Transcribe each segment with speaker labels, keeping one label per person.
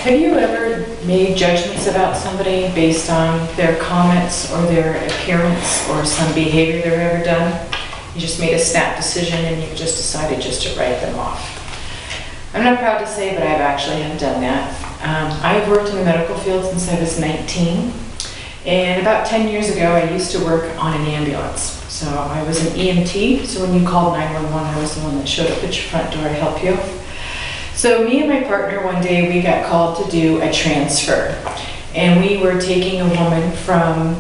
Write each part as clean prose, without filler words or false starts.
Speaker 1: Have you ever made judgments about somebody based on their comments or their appearance or some behavior they've ever done? You just made a snap decision and you just decided just to write them off. I'm not proud to say, but I've actually have done that. I've worked in the medical field since I was 19. And about 10 years ago, I used to work on an ambulance. So I was an EMT, so when you called 911, I was the one that showed up at your front door to help you. So me and my partner, one day, we got called to do a transfer. And we were taking a woman from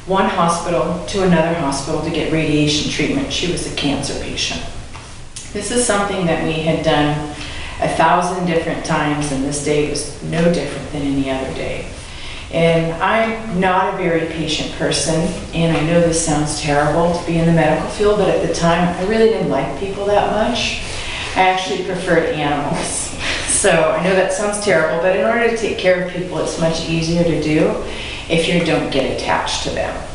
Speaker 1: one hospital to another hospital to get radiation treatment. She was a cancer patient. This is something that we had done 1,000 different times, and this day was no different than any other day. And I'm not a very patient person, and I know this sounds terrible to be in the medical field, but at the time, I really didn't like people that much. I actually preferred animals. So I know that sounds terrible, but in order to take care of people, it's much easier to do if you don't get attached to them.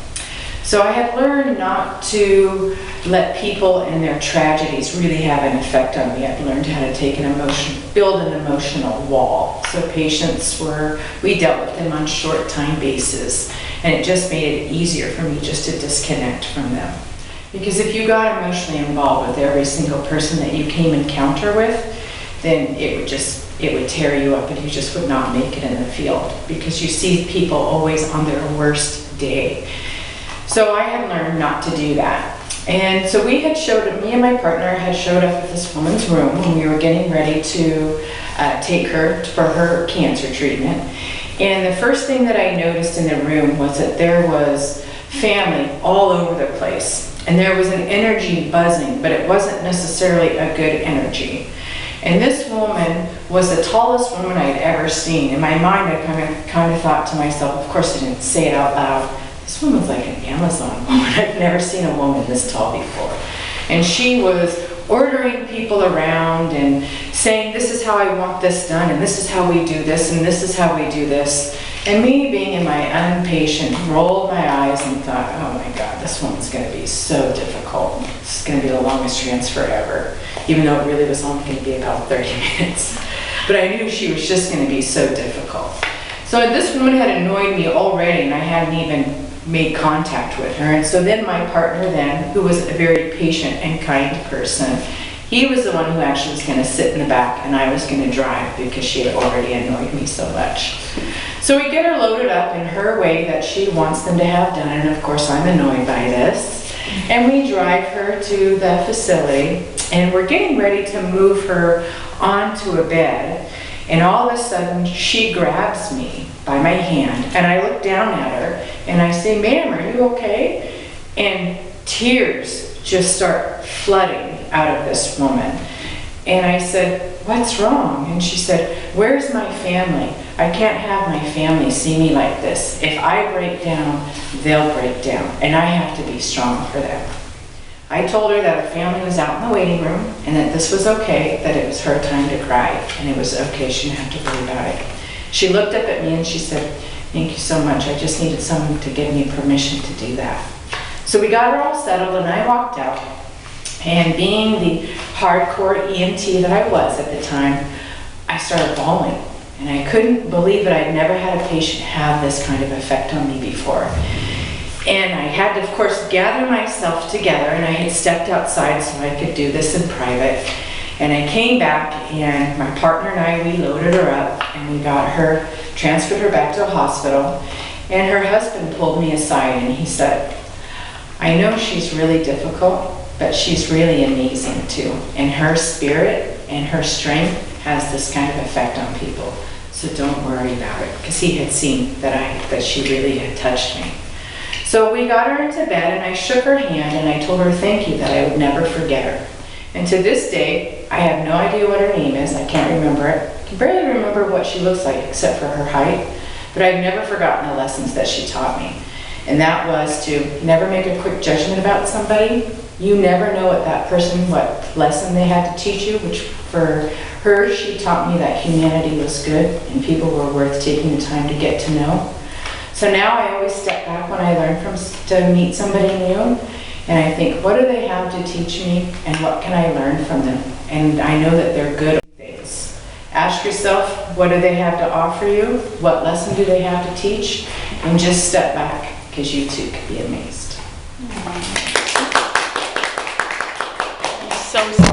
Speaker 1: So I had learned not to let people and their tragedies really have an effect on me. I've learned how to take build an emotional wall. So we dealt with them on short time basis, and it just made it easier for me just to disconnect from them. Because if you got emotionally involved with every single person that you came encounter with, then it would tear you up and you just would not make it in the field, because you see people always on their worst day. So I had learned not to do that. And so me and my partner had showed up at this woman's room when we were getting ready to take her for her cancer treatment. And the first thing that I noticed in the room was that there was family all over the place. And there was an energy buzzing, but it wasn't necessarily a good energy. And this woman was the tallest woman I'd ever seen. In my mind, I kind of thought to myself, of course I didn't say it out loud, this woman's like an Amazon woman. I've never seen a woman this tall before. And she was ordering people around and saying, this is how I want this done, and this is how we do this, and this is how we do this. And me, being in my impatient, rolled my eyes and thought, oh my God, this woman's going to be so difficult. This is going to be the longest transfer ever, even though it really was only going to be about 30 minutes. But I knew she was just going to be so difficult. So this woman had annoyed me already, and I hadn't even made contact with her. And so then my partner then, who was a very patient and kind person, he was the one who actually was going to sit in the back, and I was going to drive because she had already annoyed me so much. So we get her loaded up in her way that she wants them to have done, and of course I'm annoyed by this. And we drive her to the facility, and we're getting ready to move her onto a bed, and all of a sudden she grabs me by my hand, and I look down at her and I say, ma'am, are you okay? And tears just start flooding out of this woman. And I said, what's wrong? And she said, where's my family? I can't have my family see me like this. If I break down, they'll break down, and I have to be strong for them. I told her that her family was out in the waiting room and that this was okay, that it was her time to cry, and it was okay, she didn't have to worry about it. She looked up at me and she said, thank you so much. I just needed someone to give me permission to do that. So we got her all settled, and I walked out. And being the hardcore EMT that I was at the time, I started bawling. And I couldn't believe that I'd never had a patient have this kind of effect on me before. And I had to, of course, gather myself together, and I had stepped outside so I could do this in private. And I came back, and my partner and I, we loaded her up, and we got her, transferred her back to a hospital. And her husband pulled me aside, and he said, I know she's really difficult, but she's really amazing too. And her spirit and her strength has this kind of effect on people. So don't worry about it, because he had seen that she really had touched me. So we got her into bed, and I shook her hand, and I told her thank you, that I would never forget her. And to this day, I have no idea what her name is. I can't remember it. I can barely remember what she looks like except for her height, but I've never forgotten the lessons that she taught me. And that was to never make a quick judgment about somebody. You never know what lesson they had to teach you, which for her, she taught me that humanity was good and people were worth taking the time to get to know. So now I always step back when I learn to meet somebody new, and I think, what do they have to teach me, and what can I learn from them? And I know that they're good things. Ask yourself, what do they have to offer you? What lesson do they have to teach? And just step back, because you too could be amazed.
Speaker 2: So